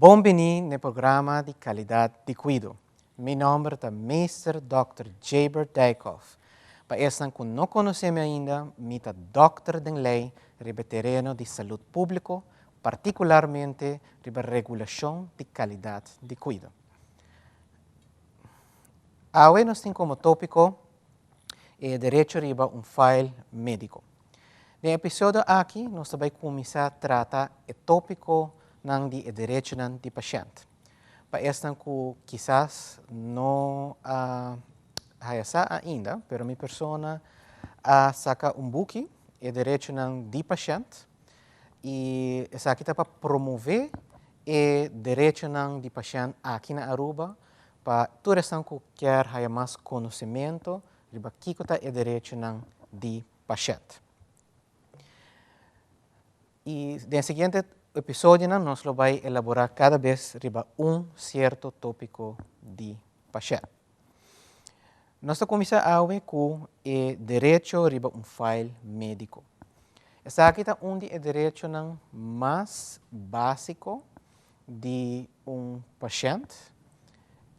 Bom-vindo no programa de qualidade de cuido. Meu nome é Mr. Dr. Jaber Dijkhoff. Para esses que não conhecem ainda, eu sou Dr. de Lei, terreno de saúde pública, particularmente sobre regulação de qualidade de cuido. Hoje nós temos como tópico o direito a file médico. No episódio aqui, nós vamos começar a tratar o tópico de direito do paciente. Para esses que quizás não conhecem ainda, mas minha pessoa saca book, o direito do paciente, e essa aqui está para promover o direito do paciente aqui na Aruba, para todos que querem ter mais conhecimento sobre o que é o direito do paciente. E no seguinte episódio, nós vamos elaborar cada vez sobre certo tópico de paciente. Nós vamos começar hoje com o direito a file médico. Esse aqui é um dos direitos mais básicos de paciente.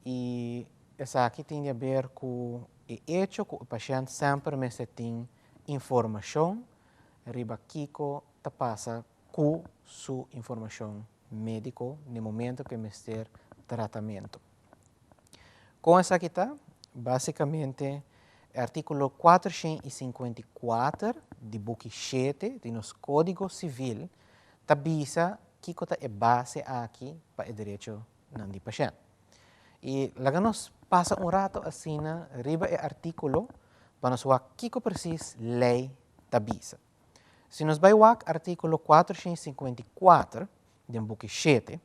E esse aqui tem a ver com o hecho que o paciente sempre tem informação sobre o que passa com sua informação médica no momento que está tratamento. Com essa aqui está, basicamente, o artigo 454 do book 7 do nosso Código Civil avisa que é a base aqui para o direito do paciente. E lá nós passa rato assim, riba o artigo para nós ver que precisa lei avisa. Se nós vamos ao artigo 454 do book 7,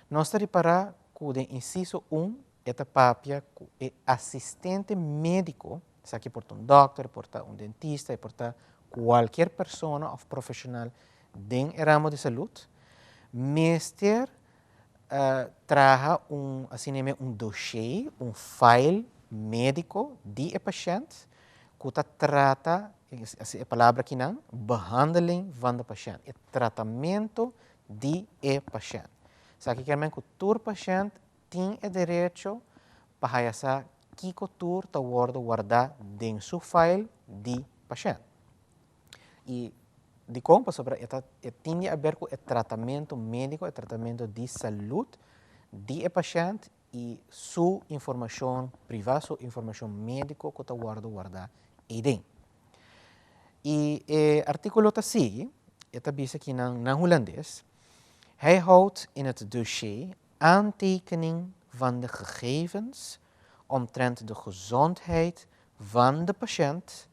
nós estamos para que o inciso 1 é papia que o assistente médico, isso aqui porta doctor, porta dentista, porta qualquer pessoa ou profissional do ramo de saúde, mestre traga assim, dossiê, file médico de paciente que trata, a palavra aqui não, behandeling van de paciente, o tratamento de paciente. Isso aqui quer dizer que todo paciente tem o direito para saber que cultura está guardado em seu file de paciente. E de como sobre tem a ver com o tratamento médico, o tratamento de saúde de paciente e sua informação privada, sua informação médica que está guardada aí dentro. E o artigo que sigue, diz aqui na holandês, hij houdt in het dossier aantekening van de gegevens omtrent de gezondheid van de patiënt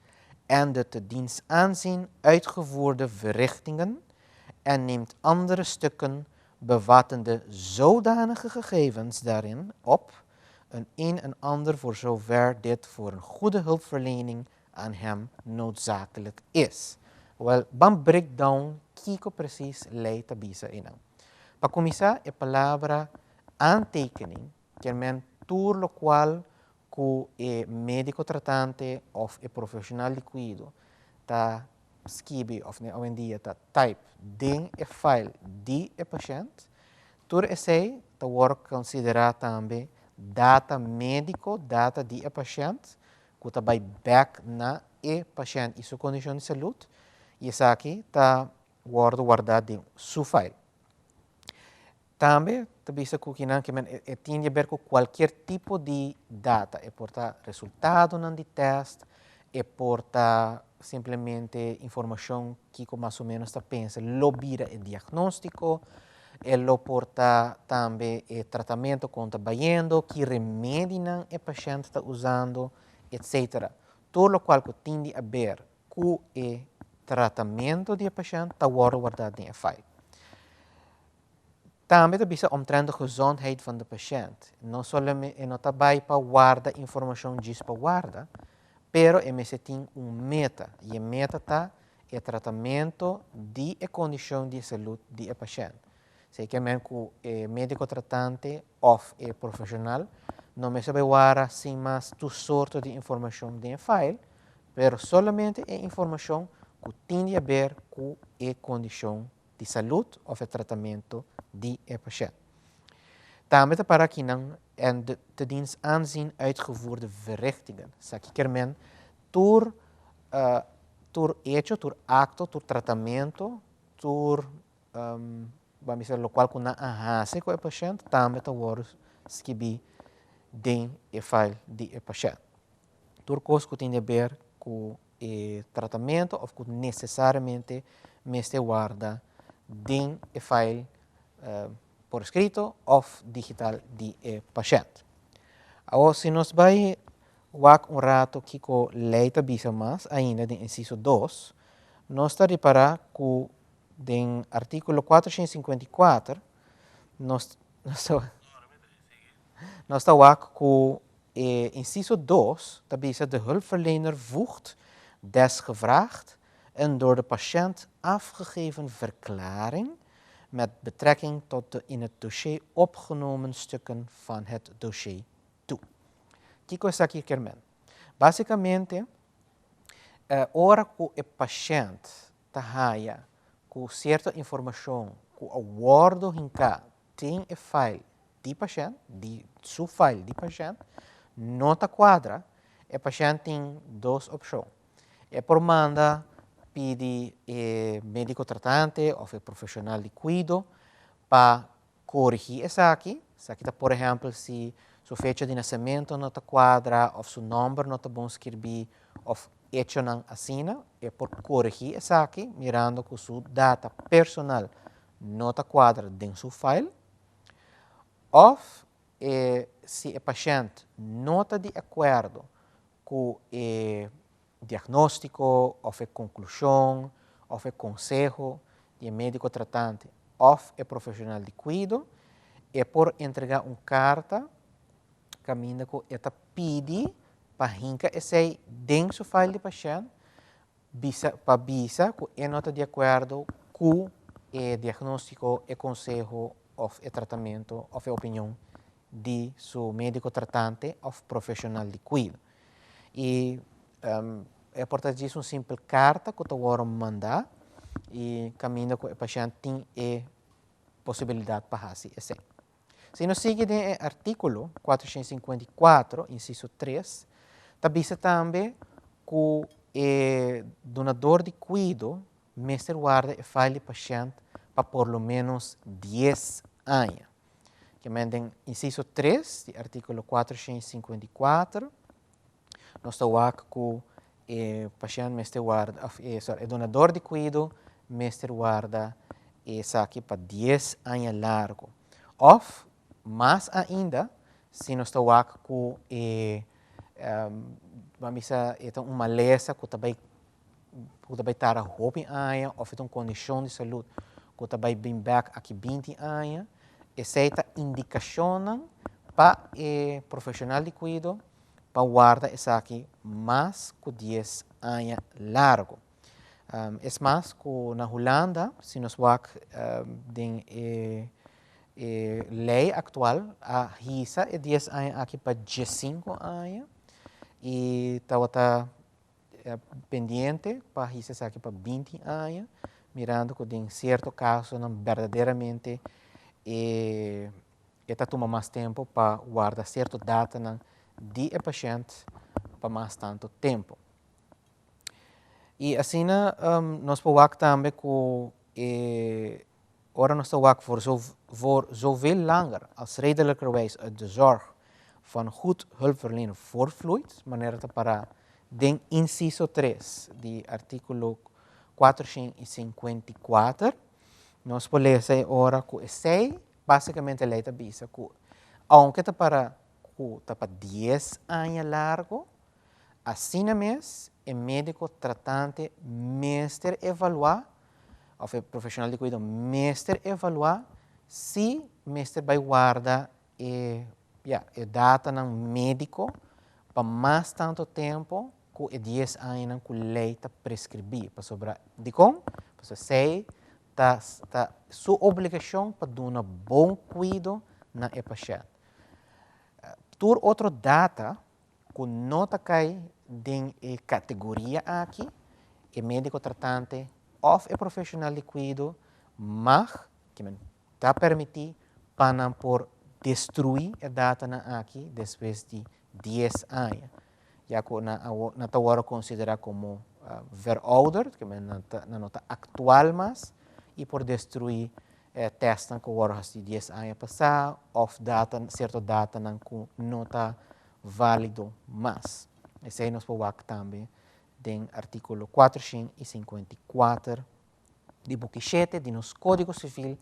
en de te diens aanzien uitgevoerde verrichtingen en neemt andere stukken bevattende zodanige gegevens daarin op een en ander voor zover dit voor een goede hulpverlening aan hem noodzakelijk is. Well, vamos breakdown kiko precies leidt abisa ina. Para começar, a palavra aantekening, que é tudo lo qual que o médico tratante ou o profissional de cuido está escreve, ou hoje em dia está type, dentro do file de paciente, tudo isso está considerado também data médico, data de paciente, que está back na paciente e sua condição de saúde, e isso aqui está guardado em seu file. Também, que tem a ver com qualquer tipo de data, é portar resultado de teste, é portar simplesmente informação que mais ou menos está pensando, lobira o diagnóstico, ele porta também o tratamento que está fazendo, que remédio o paciente está usando, etc. Tudo o qual tem a ver com o tratamento do paciente está guardado em file. Também bisa omtrent de gezondheid van de patiënt. Não somente não trabalha para guardar informação disso para guardar, pero MSC tem meta e a meta está o tratamento de condição de saúde do paciente. Se que o médico tratante ou o profissional não me sabe guardar sem mais tu sorte de informação de file, pero somente a informação que tem a ver com a condição de saúde ou o tratamento de paciente. Daarmee para kinang en de te diens aanzien uitgevoerde verrichtingen. Sakikermen tur tur hecho, tur acto, tur tratamento, tur vamos dizer, lo qual kuna ahase com o paciente, também te worus skibi den e file di e paciente. Tur cos que tem a ver com o tratamento ou que necessariamente meste guarda den e file por escrito ou digital di e paciente. Agora, se nós vai wak rato kiko leita bisa mas ainda de inciso 2, nós está reparar que den artículo 454 nós está wak que inciso 2 está bisa de hulpverlener voegt desgevraagd een door de patiënt afgegeven verklaring met betrekking tot de in het dossier opgenomen stukken van het dossier toe. Kiko is aqui kermen. Basicamente, ora que o paciente tahaya com certa informação, com o acordo hinka tem o file de paciente, de seu file de paciente, nota quadra, o paciente tem duas opções. É por manda pede médico tratante ou profissional de cuido para corrigir essa aqui. Essa aqui, por exemplo, se sua fecha de nascimento não está quadra, ou seu número não está bom escrever, ou hecho não assina, é por corrigir essa aqui, mirando que sua data personal não está quadra dentro do seu file. Ou se o paciente não está de acordo com o diagnóstico, ou a conclusão, ou o conselho do médico tratante, ou o profissional de cuido, é por entregar uma carta caminho que esta pede para hinca esse dentro do file do paciente, para bisa que não está de acordo com o diagnóstico, o conselho, ou o tratamento, ou a opinião de seu médico tratante ou profissional de cuido. E é portanto uma simples carta que eu vou mandar e caminho que o paciente tem a possibilidade para fazer isso. Se nós seguimos no artículo 454, inciso 3, está também que o donador de cuido mestre guarda o file do paciente para por lo menos 10 anos. Que mendem inciso 3, do artículo 454, nós estamos que o paciente mestre guarda, o donador de cuido mestre guarda essa aqui para 10 anos largo. Ou mais ainda, se nós estamos com vamos dizer, uma lesa que também estar a roupa em anos, ou uma condição de saúde que também vem back aqui 20 anos, essa é a indicação para o profissional de cuido para guardar essa aqui mais que 10 anos largo. É mais que na Holanda, se nós vamos lei atual, a risa é 10 anos aqui para 15 anos e está pendente para risa aqui para 20 anos, mirando que em certo caso não verdadeiramente está tomando mais tempo para guardar certa data de paciente para mais tanto tempo. E assim nós podemos também que ora nós estamos voor zoveel langer als redelijkerwijs uit de zorg van goed hulpverlening voortvloeit, wanneer het para den inciso 3 de artículo 454, nós podemos dizer ora que esse basicamente leita bisa que aunque está para 10 anos largo, assim mesmo o médico tratante mestre evaluar ou o profissional de cuidado mestre evaluar se mestre vai guardar a data ng médico para mais tanto tempo que 10 anos que a lei está prescrever para sobrar de como para sei tá sua obrigação para dar um bom cuidado na paciente. Tur outra data que não está cai em categoria aqui, o médico tratante ou o profissional de cuidado, mas que está permitido para por destruir a data na aqui depois de 10 anos. Já que na tawara considera como verouderd, que na nota atual mas, e por destruir testan que horas de 10 anos passar, ou data, certa data não nota válido mas. Esse aí nós podemos também do artículo 454 de Book 7 de nos Código Civil,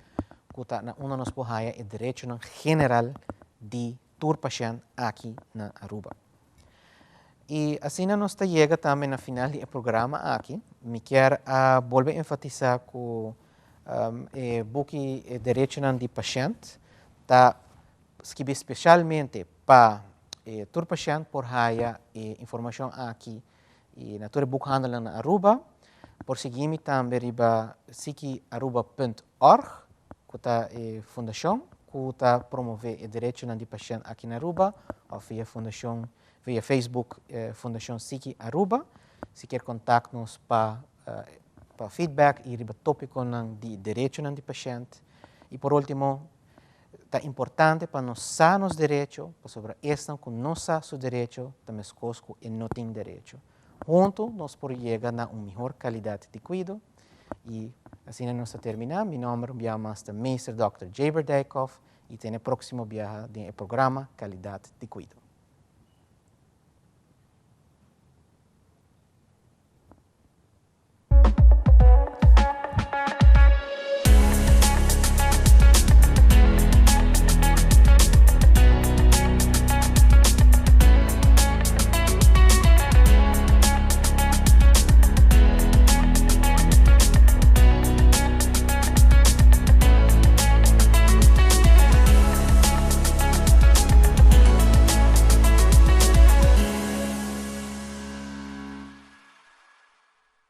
que está na uma nos podemos o direito general de tur paciente aqui na Aruba. E assim nós chega também no final do programa aqui. Me quero volver a enfatizar que o book direito de paciente está escrito especialmente para tur paciente por haya informação aqui e na tur boekhandel na Aruba. Por seguir também riba sikiaruba.org, que está a fundação que está promover o direito de paciente aqui na Aruba, ou via fundação via Facebook, Fundação Siki Aruba. Se quer contatar-nos para feedback e riba tópico de direito de paciente. E por último, é importante para nós saber os direitos, sobre esta que não sabe o direito, também cosco e não tem direito. Juntos, nós podemos chegar a uma melhor qualidade de cuidado. E assim nós terminamos. Meu nome é Mr. Dr. Jaber Dijkhoff e tem o próximo viaje do programa Qualidade de Cuidado.